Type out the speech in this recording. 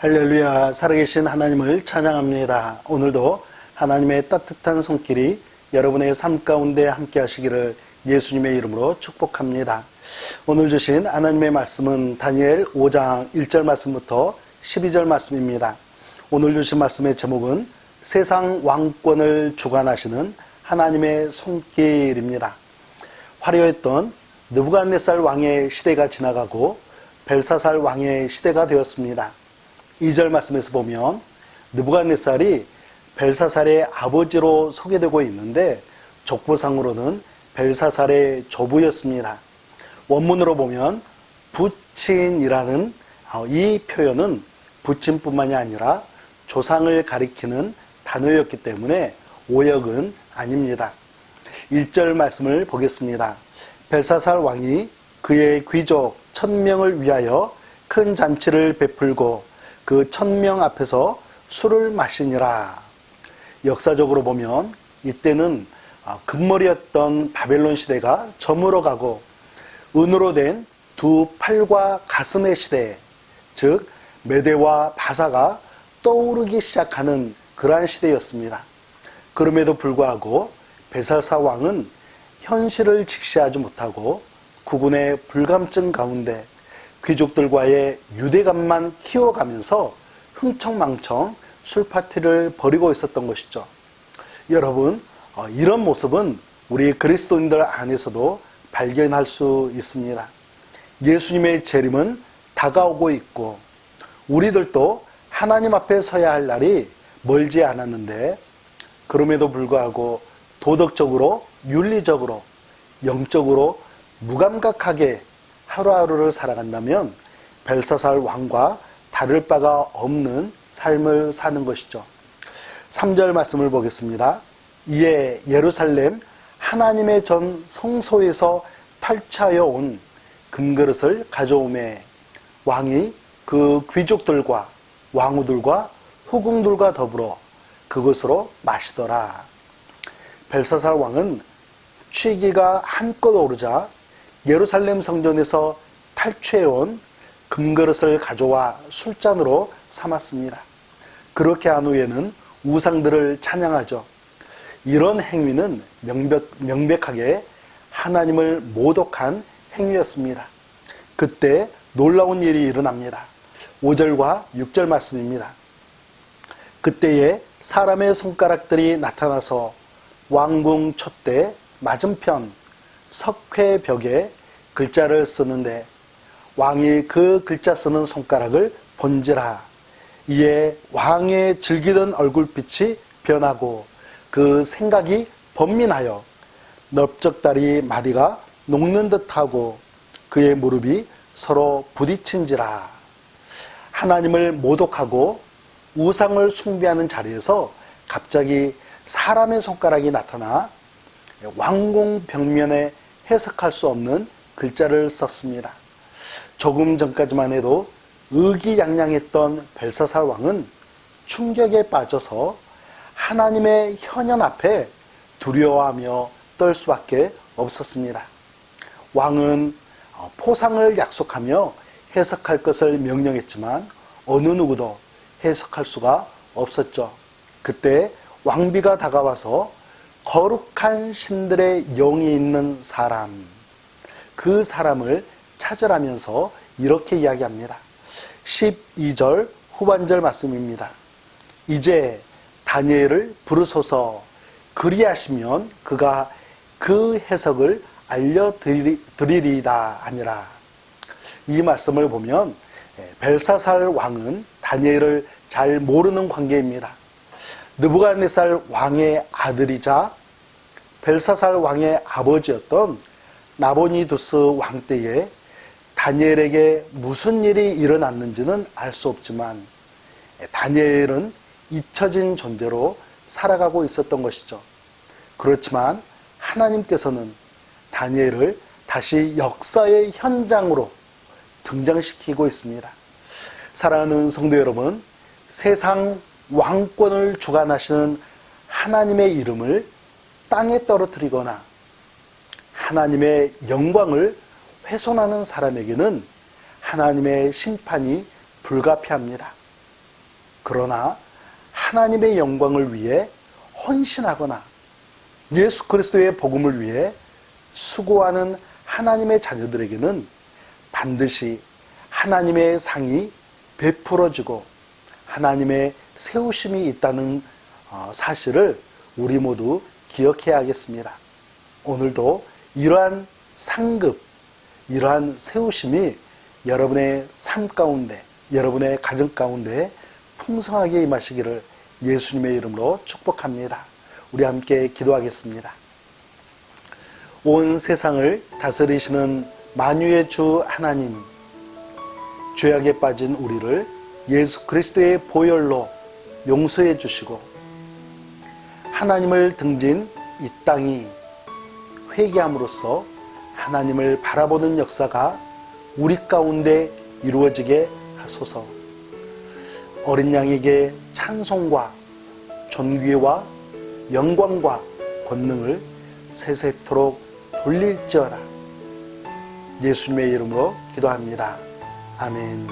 할렐루야, 살아계신 하나님을 찬양합니다. 오늘도 하나님의 따뜻한 손길이 여러분의 삶 가운데 함께 하시기를 예수님의 이름으로 축복합니다. 오늘 주신 하나님의 말씀은 다니엘 5장 1절 말씀부터 12절 말씀입니다. 오늘 주신 말씀의 제목은 세상 왕권을 주관하시는 하나님의 손길입니다. 화려했던 느부갓네살 왕의 시대가 지나가고 벨사살 왕의 시대가 되었습니다. 2절 말씀에서 보면 느부갓네살이 벨사살의 아버지로 소개되고 있는데 족보상으로는 벨사살의 조부였습니다. 원문으로 보면 부친이라는 이 표현은 부친뿐만이 아니라 조상을 가리키는 단어였기 때문에 오역은 아닙니다. 1절 말씀을 보겠습니다. 벨사살 왕이 그의 귀족 1000명을 위하여 큰 잔치를 베풀고 그 1000명 앞에서 술을 마시니라. 역사적으로 보면 이때는 금머리였던 바벨론 시대가 저물어가고 은으로 된 두 팔과 가슴의 시대, 즉 메대와 바사가 떠오르기 시작하는 그러한 시대였습니다. 그럼에도 불구하고 벨사살 왕은 현실을 직시하지 못하고 국군의 불감증 가운데 귀족들과의 유대감만 키워가면서 흥청망청 술파티를 벌이고 있었던 것이죠. 여러분, 이런 모습은 우리 그리스도인들 안에서도 발견할 수 있습니다. 예수님의 재림은 다가오고 있고 우리들도 하나님 앞에 서야 할 날이 멀지 않았는데 그럼에도 불구하고 도덕적으로, 윤리적으로, 영적으로 무감각하게 하루하루를 살아간다면 벨사살 왕과 다를 바가 없는 삶을 사는 것이죠. 3절 말씀을 보겠습니다. 이에 예루살렘 하나님의 전 성소에서 탈취하여 온 금그릇을 가져오매 왕이 그 귀족들과 왕후들과 후궁들과 더불어 그것으로 마시더라. 벨사살 왕은 취기가 한껏 오르자 예루살렘 성전에서 탈취해온 금그릇을 가져와 술잔으로 삼았습니다. 그렇게 한 후에는 우상들을 찬양하죠. 이런 행위는 명백하게 하나님을 모독한 행위였습니다. 그때 놀라운 일이 일어납니다. 5절과 6절 말씀입니다. 그때에 사람의 손가락들이 나타나서 왕궁 촛대 맞은편 석회벽에 글자를 쓰는데 왕이 그 글자 쓰는 손가락을 본지라. 이에 왕의 즐기던 얼굴빛이 변하고 그 생각이 번민하여 넓적다리 마디가 녹는 듯하고 그의 무릎이 서로 부딪힌지라. 하나님을 모독하고 우상을 숭배하는 자리에서 갑자기 사람의 손가락이 나타나 왕궁 벽면에 해석할 수 없는 글자를 썼습니다. 조금 전까지만 해도 의기양양했던 벨사살 왕은 충격에 빠져서 하나님의 현현 앞에 두려워하며 떨 수밖에 없었습니다. 왕은 포상을 약속하며 해석할 것을 명령했지만 어느 누구도 해석할 수가 없었죠. 그때 왕비가 다가와서 거룩한 신들의 영이 있는 사람, 그 사람을 찾으라면서 이렇게 이야기합니다. 12절 후반절 말씀입니다. 이제 다니엘을 부르소서. 그리하시면 그가 그 해석을 알려드리리다 아니라. 이 말씀을 보면 벨사살 왕은 다니엘을 잘 모르는 관계입니다. 느부갓네살 왕의 아들이자 벨사살 왕의 아버지였던 나보니두스 왕 때에 다니엘에게 무슨 일이 일어났는지는 알 수 없지만 다니엘은 잊혀진 존재로 살아가고 있었던 것이죠. 그렇지만 하나님께서는 다니엘을 다시 역사의 현장으로 등장시키고 있습니다. 사랑하는 성도 여러분, 세상 왕권을 주관하시는 하나님의 이름을 땅에 떨어뜨리거나 하나님의 영광을 훼손하는 사람에게는 하나님의 심판이 불가피합니다. 그러나 하나님의 영광을 위해 헌신하거나 예수 그리스도의 복음을 위해 수고하는 하나님의 자녀들에게는 반드시 하나님의 상이 베풀어지고 하나님의 세우심이 있다는 사실을 우리 모두 기억해야겠습니다. 오늘도 이러한 상급, 이러한 세우심이 여러분의 삶 가운데, 여러분의 가정 가운데 풍성하게 임하시기를 예수님의 이름으로 축복합니다. 우리 함께 기도하겠습니다. 온 세상을 다스리시는 만유의 주 하나님, 죄악에 빠진 우리를 예수 그리스도의 보혈로 용서해 주시고 하나님을 등진 이 땅이 회개함으로써 하나님을 바라보는 역사가 우리 가운데 이루어지게 하소서. 어린 양에게 찬송과 존귀와 영광과 권능을 세세토록 돌릴지어다. 예수님의 이름으로 기도합니다. 아멘.